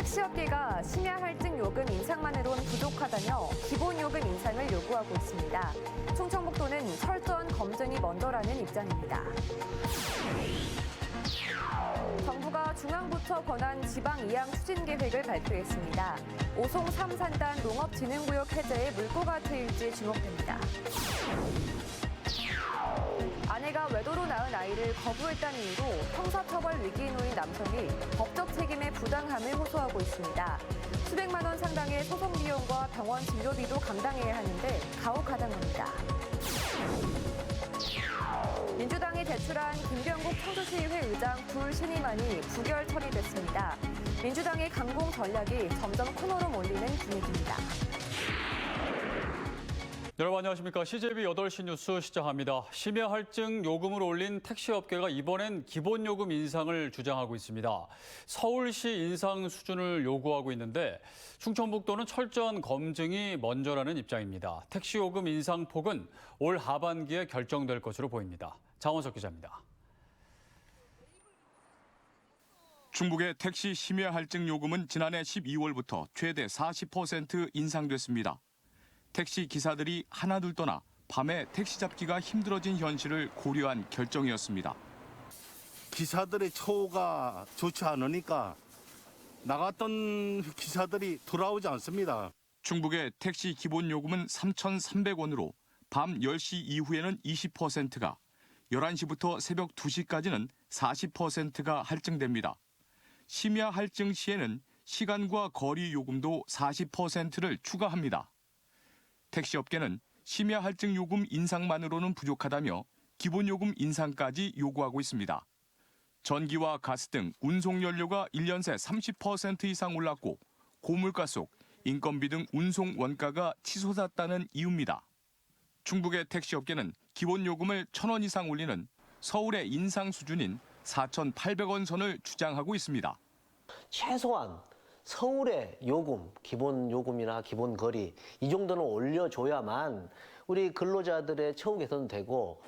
택시업계가 심야 할증 요금 인상만으론 부족하다며 기본 요금 인상을 요구하고 있습니다. 충청북도는 철저한 검증이 먼저라는 입장입니다. 정부가 중앙부처 권한 지방 이양 추진 계획을 발표했습니다. 오송 3산단 농업진흥구역 해제에 물꼬가 트일지 주목됩니다. 아내가 외도로 낳은 아이를 거부했다는 이유로 형사처벌 위기에 놓인 남성이 법적 책임의 부당함을 호소하고 있습니다. 수백만 원 상당의 소송 비용과 병원 진료비도 감당해야 하는데 가혹하다는 겁니다. 민주당이 제출한 김병국 청주시의회 의장 둘 신임안이 부결 처리됐습니다. 민주당의 강공 전략이 점점 코너로 몰리는 분위기입니다. 여러분 안녕하십니까. CJB 8시 뉴스 시작합니다. 심야 할증 요금을 올린 택시업계가 이번엔 기본요금 인상을 주장하고 있습니다. 서울시 인상 수준을 요구하고 있는데 충청북도는 철저한 검증이 먼저라는 입장입니다. 택시요금 인상 폭은 올 하반기에 결정될 것으로 보입니다. 장원석 기자입니다. 충북의 택시 심야 할증 요금은 지난해 12월부터 최대 40% 인상됐습니다. 택시 기사들이 하나둘 떠나 밤에 택시 잡기가 힘들어진 현실을 고려한 결정이었습니다. 기사들의 처우가 좋지 않으니까 나갔던 기사들이 돌아오지 않습니다. 충북의 택시 기본 요금은 3,300원으로 밤 10시 이후에는 20%가, 11시부터 새벽 2시까지는 40%가 할증됩니다. 심야 할증 시에는 시간과 거리 요금도 40%를 추가합니다. 택시업계는 심야 할증 요금 인상만으로는 부족하다며 기본 요금 인상까지 요구하고 있습니다. 전기와 가스 등 운송 연료가 1년 새 30% 이상 올랐고 고물가 속 인건비 등 운송 원가가 치솟았다는 이유입니다. 충북의 택시업계는 기본 요금을 1,000원 이상 올리는 서울의 인상 수준인 4,800원 선을 주장하고 있습니다. 최소한 서울의 요금, 기본 요금이나 기본 거리 이 정도는 올려줘야만 우리 근로자들의 처우 개선되고.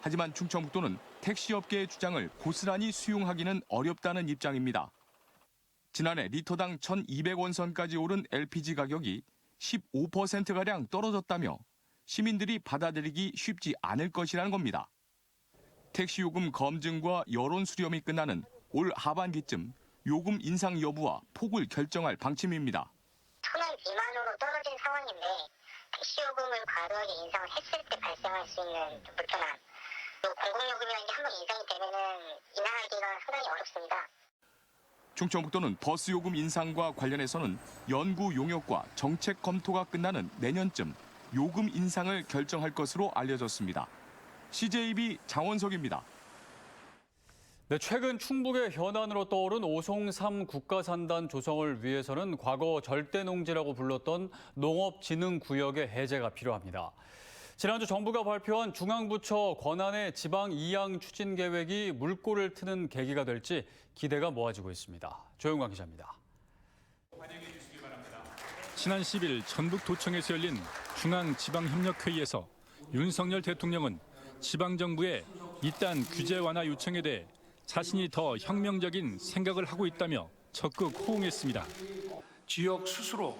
하지만 충청북도는 택시업계의 주장을 고스란히 수용하기는 어렵다는 입장입니다. 지난해 리터당 1,200원 선까지 오른 LPG 가격이 15%가량 떨어졌다며 시민들이 받아들이기 쉽지 않을 것이라는 겁니다. 택시요금 검증과 여론 수렴이 끝나는 올 하반기쯤 요금 인상 여부와 폭을 결정할 방침입니다. 1,000원 미만으로 떨어진 상황인데 택시요금을 과도하게 인상을 했을 때 발생할 수 있는 불편함, 또 공공요금이라는 게 한번 인상이 되면은 인하하기가 상당히 어렵습니다. 충청북도는 버스요금 인상과 관련해서는 연구 용역과 정책 검토가 끝나는 내년쯤 요금 인상을 결정할 것으로 알려졌습니다. CJB 장원석입니다. 네, 최근 충북의 현안으로 떠오른 오송 3 국가산단 조성을 위해서는 과거 절대농지라고 불렀던 농업진흥구역의 해제가 필요합니다. 지난주 정부가 발표한 중앙부처 권한의 지방 이양 추진 계획이 물꼬를 트는 계기가 될지 기대가 모아지고 있습니다. 조영광 기자입니다. 지난 10일 전북도청에서 열린 중앙지방협력회의에서 윤석열 대통령은 지방정부의 이딴 규제 완화 요청에 대해 자신이 더 혁명적인 생각을 하고 있다며 적극 호응했습니다. 지역 스스로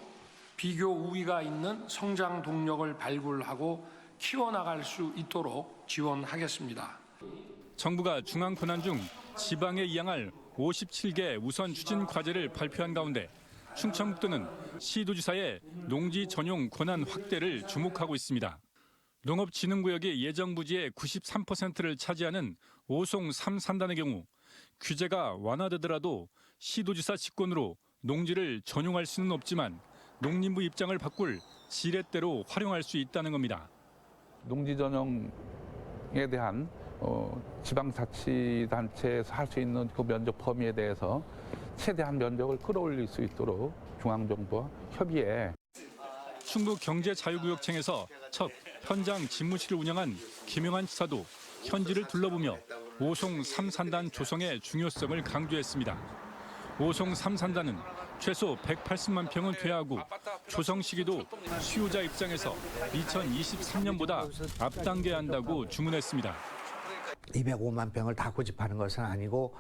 비교 우위가 있는 성장 동력을 발굴하고 키워나갈 수 있도록 지원하겠습니다. 정부가 중앙 권한 중 지방에 이양할 57개 우선 추진 과제를 발표한 가운데 충청북도는 시도지사의 농지 전용 권한 확대를 주목하고 있습니다. 농업진흥구역이 예정 부지의 93%를 차지하는 오송 3산단의 경우 규제가 완화되더라도 시도지사 직권으로 농지를 전용할 수는 없지만 농림부 입장을 바꿀 지렛대로 활용할 수 있다는 겁니다. 농지 전용에 대한 지방자치단체에서 할 수 있는 그 면적 범위에 대해서 최대한 면적을 끌어올릴 수 있도록 중앙정부와 협의해. 충북경제자유구역청에서 첫 현장 집무실을 운영한 김영환 지사도 현지를 둘러보며 오송 3산단 조성의 중요성을 강조했습니다. 오송 3산단은 최소 180만 평은 돼야 하고 조성 시기도 수요자 입장에서 2023년보다 앞당겨야 한다고 주문했습니다. 205만 평을 다 고집하는 것은 아니고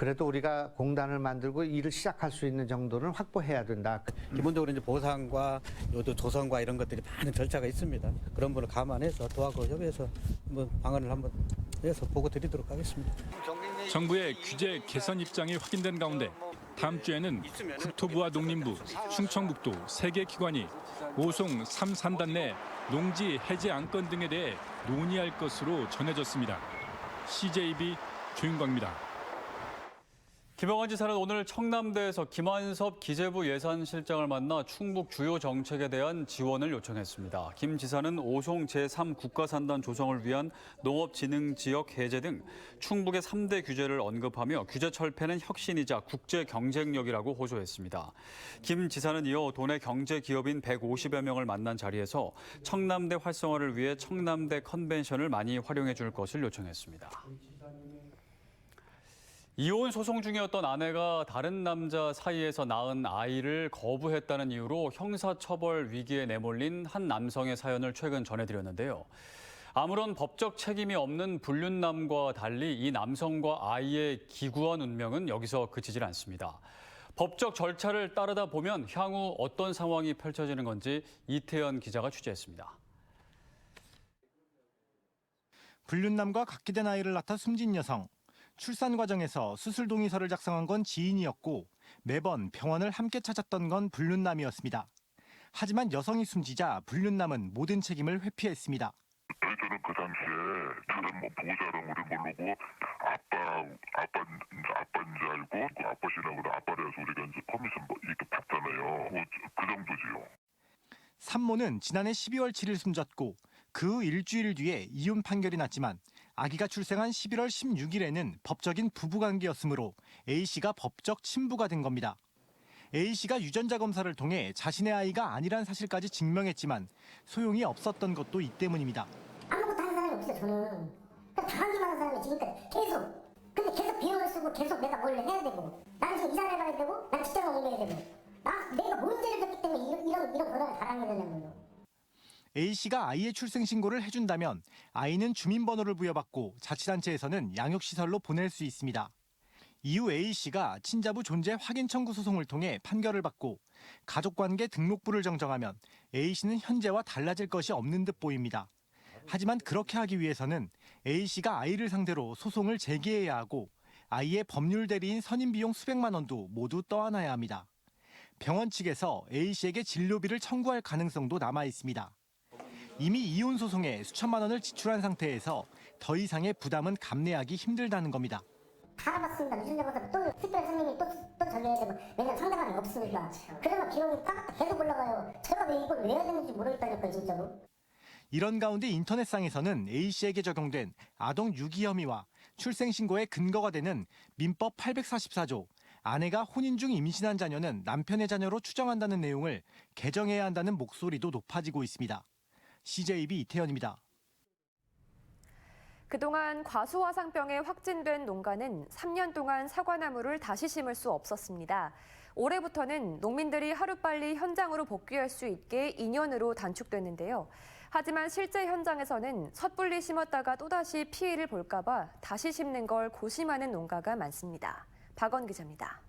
그래도 우리가 공단을 만들고 일을 시작할 수 있는 정도는 확보해야 된다. 기본적으로 이제 보상과 요도 조성과 이런 것들이 많은 절차가 있습니다. 그런 분을 감안해서 도하고 협의해서 한번 방안을 한번 해서 보고 드리도록 하겠습니다. 정부의 규제 개선 입장이 확인된 가운데 다음 주에는 국토부와 농림부, 충청북도 3개 기관이 오송 3산단 내 농지 해제 안건 등에 대해 논의할 것으로 전해졌습니다. CJB 조윤광입니다. 김영환 지사는 오늘 청남대에서 김한섭 기재부 예산실장을 만나 충북 주요 정책에 대한 지원을 요청했습니다. 김 지사는 오송 제3국가산단 조성을 위한 농업진흥지역 해제 등 충북의 3대 규제를 언급하며 규제 철폐는 혁신이자 국제 경쟁력이라고 호소했습니다. 김 지사는 이어 도내 경제기업인 150여 명을 만난 자리에서 청남대 활성화를 위해 청남대 컨벤션을 많이 활용해 줄 것을 요청했습니다. 이혼 소송 중이었던 아내가 다른 남자 사이에서 낳은 아이를 거부했다는 이유로 형사처벌 위기에 내몰린 한 남성의 사연을 최근 전해드렸는데요. 아무런 법적 책임이 없는 불륜남과 달리 이 남성과 아이의 기구한 운명은 여기서 그치질 않습니다. 법적 절차를 따르다 보면 향후 어떤 상황이 펼쳐지는 건지 이태현 기자가 취재했습니다. 불륜남과 같게 된 아이를 낳다 숨진 여성. 출산 과정에서 수술 동의서를 작성한 건 지인이었고 매번 병원을 함께 찾았던 건 불륜남이었습니다. 하지만 여성이 숨지자 불륜남은 모든 책임을 회피했습니다. 저는 그 당시에 저는 보호자를 모르고 아빠인지 알고 그 아빠시라고 아빠라서 우리가 이제 커미션 이렇게 받잖아요. 그 정도지요. 산모는 지난해 12월 7일 숨졌고 그 일주일 뒤에 이혼 판결이 났지만 아기가 출생한 11월 16일에는 법적인 부부관계였으므로 A씨가 법적 친부가 된 겁니다. A씨가 유전자 검사를 통해 자신의 아이가 아니란 사실까지 증명했지만 소용이 없었던 것도 이 때문입니다. 아무것도 하는 사람이 없어요, 저는. 당하기만 하는 사람이 지금까지 계속. 근데 계속 비용을 쓰고 계속 내가 뭘 해야 되고. 나는 지금 이사를 가야 되고, 난 직장을 옮겨야 되고. 내가 뭔 죄를 졌기 때문에 이런 권한을 달아내야 되냐고요. A씨가 아이의 출생 신고를 해준다면 아이는 주민번호를 부여받고 자치단체에서는 양육시설로 보낼 수 있습니다. 이후 A씨가 친자부 존재 확인 청구 소송을 통해 판결을 받고 가족관계 등록부를 정정하면 A씨는 현재와 달라질 것이 없는 듯 보입니다. 하지만 그렇게 하기 위해서는 A씨가 아이를 상대로 소송을 제기해야 하고 아이의 법률 대리인 선임 비용 수백만 원도 모두 떠안아야 합니다. 병원 측에서 A씨에게 진료비를 청구할 가능성도 남아 있습니다. 이미 이혼 소송에 수천만 원을 지출한 상태에서 더 이상의 부담은 감내하기 힘들다는 겁니다. 다 알아봤습니다. 유전자 검사 또 특별 선생님이 또 전해야 되고 왜냐면 상대방이 없으니까. 그러면 비용이 계속 올라가요. 제가 왜 이걸 왜 해야 되는지 모르겠다니까요, 진짜로. 이런 가운데 인터넷상에서는 A씨에게 적용된 아동 유기 혐의와 출생신고의 근거가 되는 민법 844조 아내가 혼인 중 임신한 자녀는 남편의 자녀로 추정한다는 내용을 개정해야 한다는 목소리도 높아지고 있습니다. CJB 이태현입니다. 그동안 과수화상병에 확진된 농가는 3년 동안 사과나무를 다시 심을 수 없었습니다. 올해부터는 농민들이 하루빨리 현장으로 복귀할 수 있게 2년으로 단축됐는데요. 하지만 실제 현장에서는 섣불리 심었다가 또다시 피해를 볼까 봐 다시 심는 걸 고심하는 농가가 많습니다. 박원 기자입니다.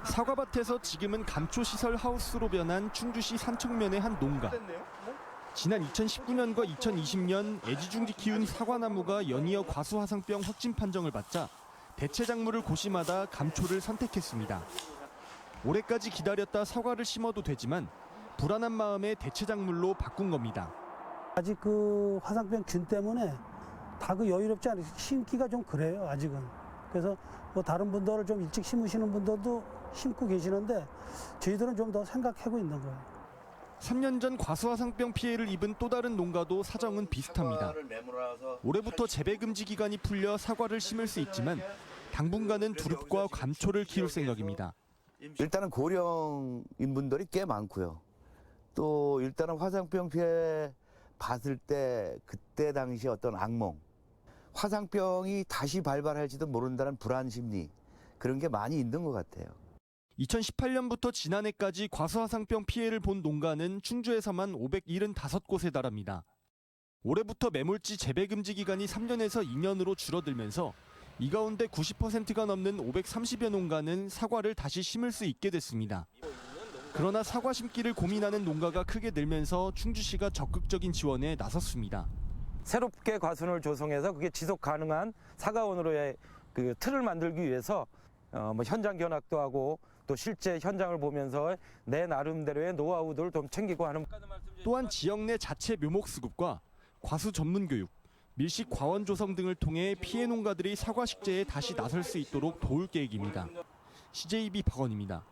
사과밭에서 지금은 감초시설 하우스로 변한 충주시 산청면의 한 농가. 지난 2019년과 2020년 애지중지 키운 사과나무가 연이어 과수화상병 확진 판정을 받자 대체 작물을 고심하다 감초를 선택했습니다. 올해까지 기다렸다 사과를 심어도 되지만 불안한 마음에 대체 작물로 바꾼 겁니다. 아직 그 화상병 균 때문에 다 그 여유롭지 않아요. 심기가 좀 그래요, 아직은. 그래서 뭐 다른 분들을 좀 일찍 심으시는 분들도 심고 계시는데 저희들은 좀 더 생각하고 있는 거예요. 3년 전 과수화상병 피해를 입은 또 다른 농가도 사정은 비슷합니다. 올해부터 재배 금지 기간이 풀려 사과를 심을 수 있지만 당분간은 두릅과 감초를 키울 생각입니다. 일단은 고령인 분들이 꽤 많고요. 또 일단은 화상병 피해 봤을 때 그때 당시 어떤 악몽, 화상병이 다시 발발할지도 모른다는 불안 심리, 그런 게 많이 있는 것 같아요. 2018년부터 지난해까지 과수화상병 피해를 본 농가는 충주에서만 575곳에 달합니다. 올해부터 매몰지 재배 금지 기간이 3년에서 2년으로 줄어들면서 이 가운데 90%가 넘는 530여 농가는 사과를 다시 심을 수 있게 됐습니다. 그러나 사과 심기를 고민하는 농가가 크게 늘면서 충주시가 적극적인 지원에 나섰습니다. 새롭게 과순을 조성해서 그게 지속 가능한 사과원으로의 그 틀을 만들기 위해서 현장 견학도 하고 또 실제 현장을 보면서 내 나름대로의 노하우들을 좀 챙기고 하는. 또한 지역 내 자체 묘목 수급과 과수 전문 교육, 밀식 과원 조성 등을 통해 피해 농가들이 사과 식재에 다시 나설 수 있도록 도울 계획입니다. CJB 박원입니다.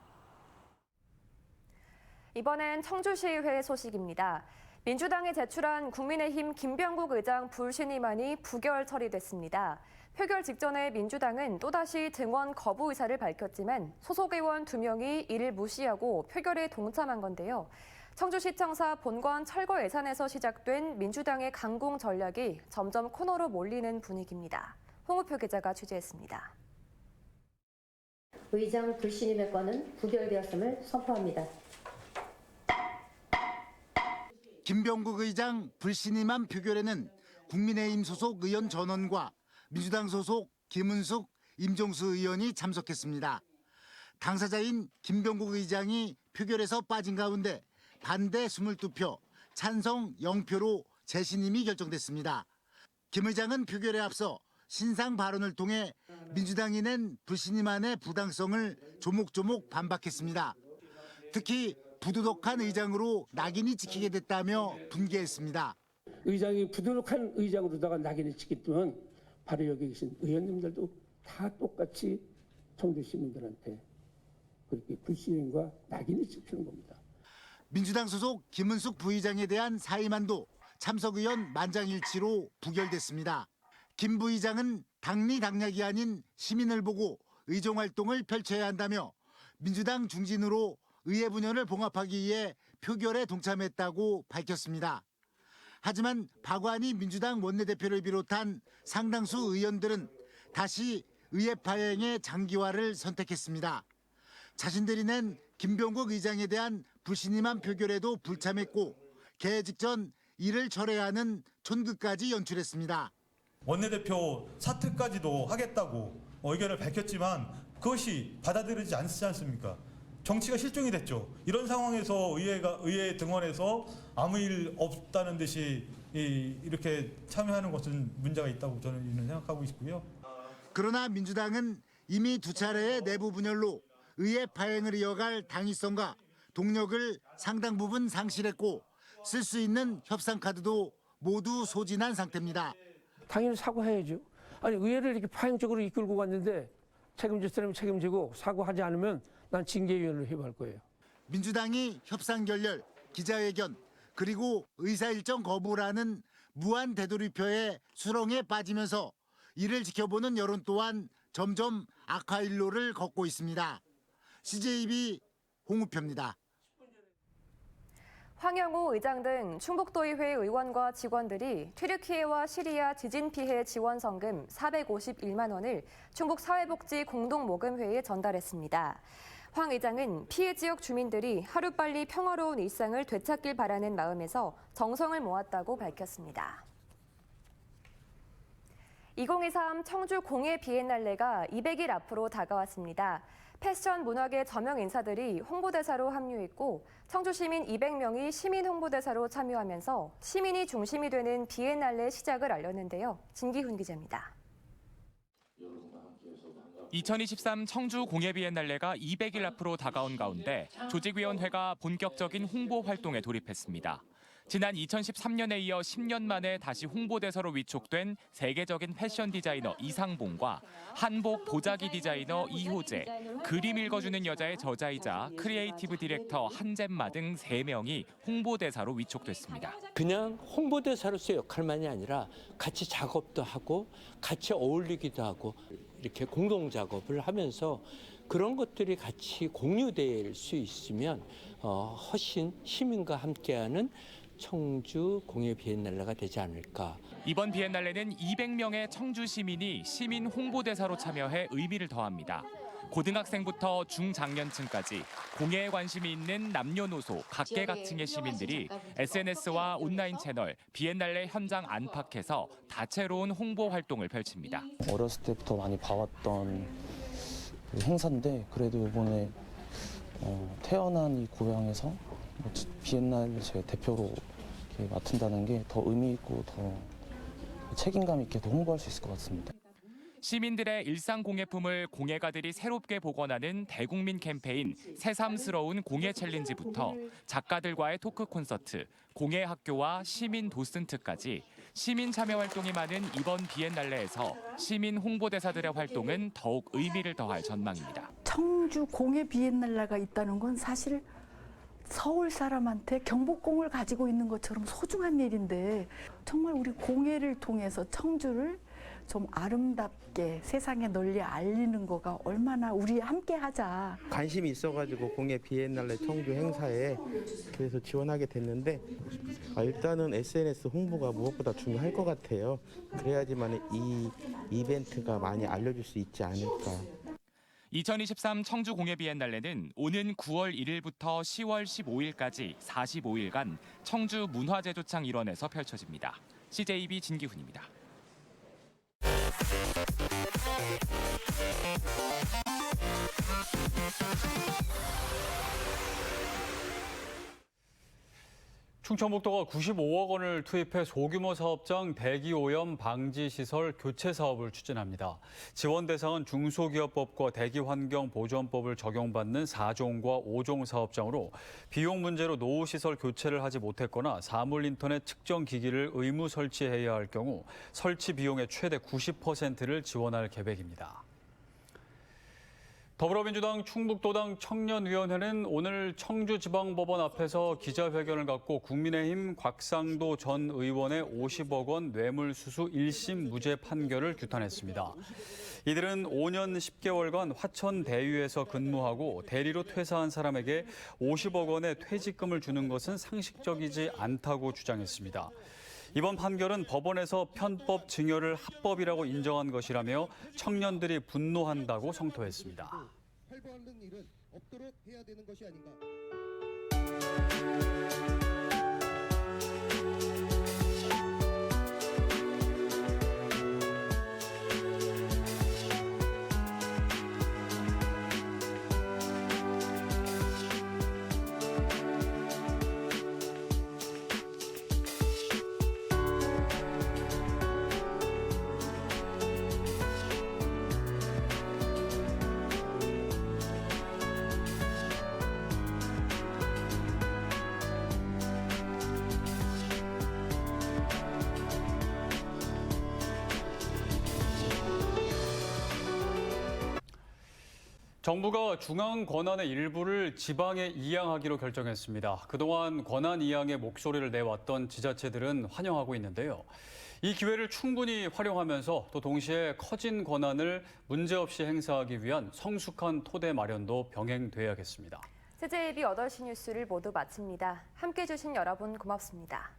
이번엔 청주시의회 소식입니다. 민주당이 제출한 국민의힘 김병국 의장 불신임안이 부결 처리됐습니다. 표결 직전에 민주당은 또다시 증원 거부 의사를 밝혔지만 소속 의원 2명이 이를 무시하고 표결에 동참한 건데요. 청주시청사 본관 철거 예산에서 시작된 민주당의 강공 전략이 점점 코너로 몰리는 분위기입니다. 홍우표 기자가 취재했습니다. 의장 불신임의 건은 부결되었음을 선포합니다. 김병국 의장 불신임안 표결에는 국민의힘 소속 의원 전원과 민주당 소속 김은숙, 임종수 의원이 참석했습니다. 당사자인 김병국 의장이 표결에서 빠진 가운데 반대 22표, 찬성 0표로 재신임이 결정됐습니다. 김 의장은 표결에 앞서 신상 발언을 통해 민주당이 낸 불신임안의 부당성을 조목조목 반박했습니다. 특히 부도덕한 의장으로 낙인이 찍히게 됐다며 분개했습니다. 의장이 부도덕한 의장으로다가 낙인을 찍혔다면 바로 여기 계신 의원님들도 다 똑같이 청주 시민들한테 그렇게 불신임과 낙인이 찍히는 겁니다. 민주당 소속 김은숙 부의장에 대한 사임안도 참석 의원 만장일치로 부결됐습니다. 김 부의장은 당리당략이 아닌 시민을 보고 의정활동을 펼쳐야 한다며 민주당 중진으로 의회 분열을 봉합하기 위해 표결에 동참했다고 밝혔습니다. 하지만 박완희 민주당 원내대표를 비롯한 상당수 의원들은 다시 의회 파행의 장기화를 선택했습니다. 자신들이 낸 김병국 의장에 대한 불신임안 표결에도 불참했고 개회 직전 이를 철회해야 하는 촌극까지 연출했습니다. 원내대표 사퇴까지도 하겠다고 의견을 밝혔지만 그것이 받아들여지지 않지 않습니까? 정치가 실종이 됐죠. 이런 상황에서 의회 등원해서 아무 일 없다는 듯이 이렇게 참여하는 것은 문제가 있다고 저는 생각하고 있고요. 그러나 민주당은 이미 2차례의 내부 분열로 의회 파행을 이어갈 당위성과 동력을 상당 부분 상실했고 쓸 수 있는 협상 카드도 모두 소진한 상태입니다. 당연히 사과해야죠. 아니 의회를 이렇게 파행적으로 이끌고 갔는데 책임질 사람이 책임지고 사과하지 않으면 난 징계위원회를 해부할 거예요. 민주당이 협상 결렬, 기자회견, 그리고 의사일정 거부라는 무한 되돌이표의 수렁에 빠지면서 이를 지켜보는 여론 또한 점점 악화 일로를 걷고 있습니다. CJB 홍우표입니다. 황영우 의장 등 충북도의회 의원과 직원들이 튀르키예와 시리아 지진 피해 지원 성금 451만 원을 충북사회복지공동모금회에 전달했습니다. 황 의장은 피해 지역 주민들이 하루빨리 평화로운 일상을 되찾길 바라는 마음에서 정성을 모았다고 밝혔습니다. 2023 청주 공예 비엔날레가 200일 앞으로 다가왔습니다. 패션 문화계 저명 인사들이 홍보대사로 합류했고 청주 시민 200명이 시민 홍보대사로 참여하면서 시민이 중심이 되는 비엔날레 시작을 알렸는데요. 진기훈 기자입니다. 2023 청주 공예 비엔날레가 200일 앞으로 다가온 가운데 조직위원회가 본격적인 홍보 활동에 돌입했습니다. 지난 2013년에 이어 10년 만에 다시 홍보대사로 위촉된 세계적인 패션 디자이너 이상봉과 한복 보자기 디자이너 이호재, 그림 읽어주는 여자의 저자이자 크리에이티브 디렉터 한잼마 등 3명이 홍보대사로 위촉됐습니다. 그냥 홍보대사로서의 역할만이 아니라 같이 작업도 하고 같이 어울리기도 하고 이렇게 공동 작업을 하면서 그런 것들이 같이 공유될 수 있으면 훨씬 시민과 함께하는 청주 공예 비엔날레가 되지 않을까. 이번 비엔날레는 200명의 청주 시민이 시민 홍보대사로 참여해 의미를 더합니다. 고등학생부터 중장년층까지 공예에 관심이 있는 남녀노소 각계각층의 시민들이 SNS와 온라인 채널, 비엔날레 현장 안팎에서 다채로운 홍보 활동을 펼칩니다. 어렸을 때부터 많이 봐왔던 행사인데 그래도 이번에 태어난 이 고향에서 비엔날레 제 대표로 이렇게 맡은다는 게 더 의미 있고 더 책임감 있게 더 홍보할 수 있을 것 같습니다. 시민들의 일상 공예품을 공예가들이 새롭게 복원하는 대국민 캠페인 새삼스러운 공예 챌린지부터 작가들과의 토크 콘서트, 공예 학교와 시민 도슨트까지 시민 참여 활동이 많은 이번 비엔날레에서 시민 홍보대사들의 활동은 더욱 의미를 더할 전망입니다. 청주 공예 비엔날레가 있다는 건 사실 서울 사람한테 경복궁을 가지고 있는 것처럼 소중한 일인데 정말 우리 공예를 통해서 청주를 좀 아름답게 세상에 널리 알리는 거가 얼마나 우리 함께 하자. 관심이 있어가지고 공예 비엔날레 청주 행사에 그래서 지원하게 됐는데 일단은 SNS 홍보가 무엇보다 중요할 것 같아요. 그래야지만 이 이벤트가 많이 알려질 수 있지 않을까. 2023 청주 공예 비엔날레는 오는 9월 1일부터 10월 15일까지 45일간 청주 문화제조창 일원에서 펼쳐집니다. CJB 진기훈입니다. 충청북도가 95억 원을 투입해 소규모 사업장 대기 오염 방지 시설 교체 사업을 추진합니다. 지원 대상은 중소기업법과 대기환경보전법을 적용받는 4종과 5종 사업장으로 비용 문제로 노후 시설 교체를 하지 못했거나 사물인터넷 측정 기기를 의무 설치해야 할 경우 설치 비용의 최대 90%를 지원할 계획입니다. 더불어민주당 충북도당 청년위원회는 오늘 청주지방법원 앞에서 기자회견을 갖고 국민의힘 곽상도 전 의원의 50억 원 뇌물수수 1심 무죄 판결을 규탄했습니다. 이들은 5년 10개월간 화천 대유에서 근무하고 대리로 퇴사한 사람에게 50억 원의 퇴직금을 주는 것은 상식적이지 않다고 주장했습니다. 이번 판결은 법원에서 편법 증여를 합법이라고 인정한 것이라며 청년들이 분노한다고 성토했습니다. 활보하는 일은 없도록 해야 되는 것이 아닌가. 정부가 중앙 권한의 일부를 지방에 이양하기로 결정했습니다. 그동안 권한 이양의 목소리를 내왔던 지자체들은 환영하고 있는데요. 이 기회를 충분히 활용하면서 또 동시에 커진 권한을 문제없이 행사하기 위한 성숙한 토대 마련도 병행돼야겠습니다. CJB 8시 뉴스를 모두 마칩니다. 함께해 주신 여러분 고맙습니다.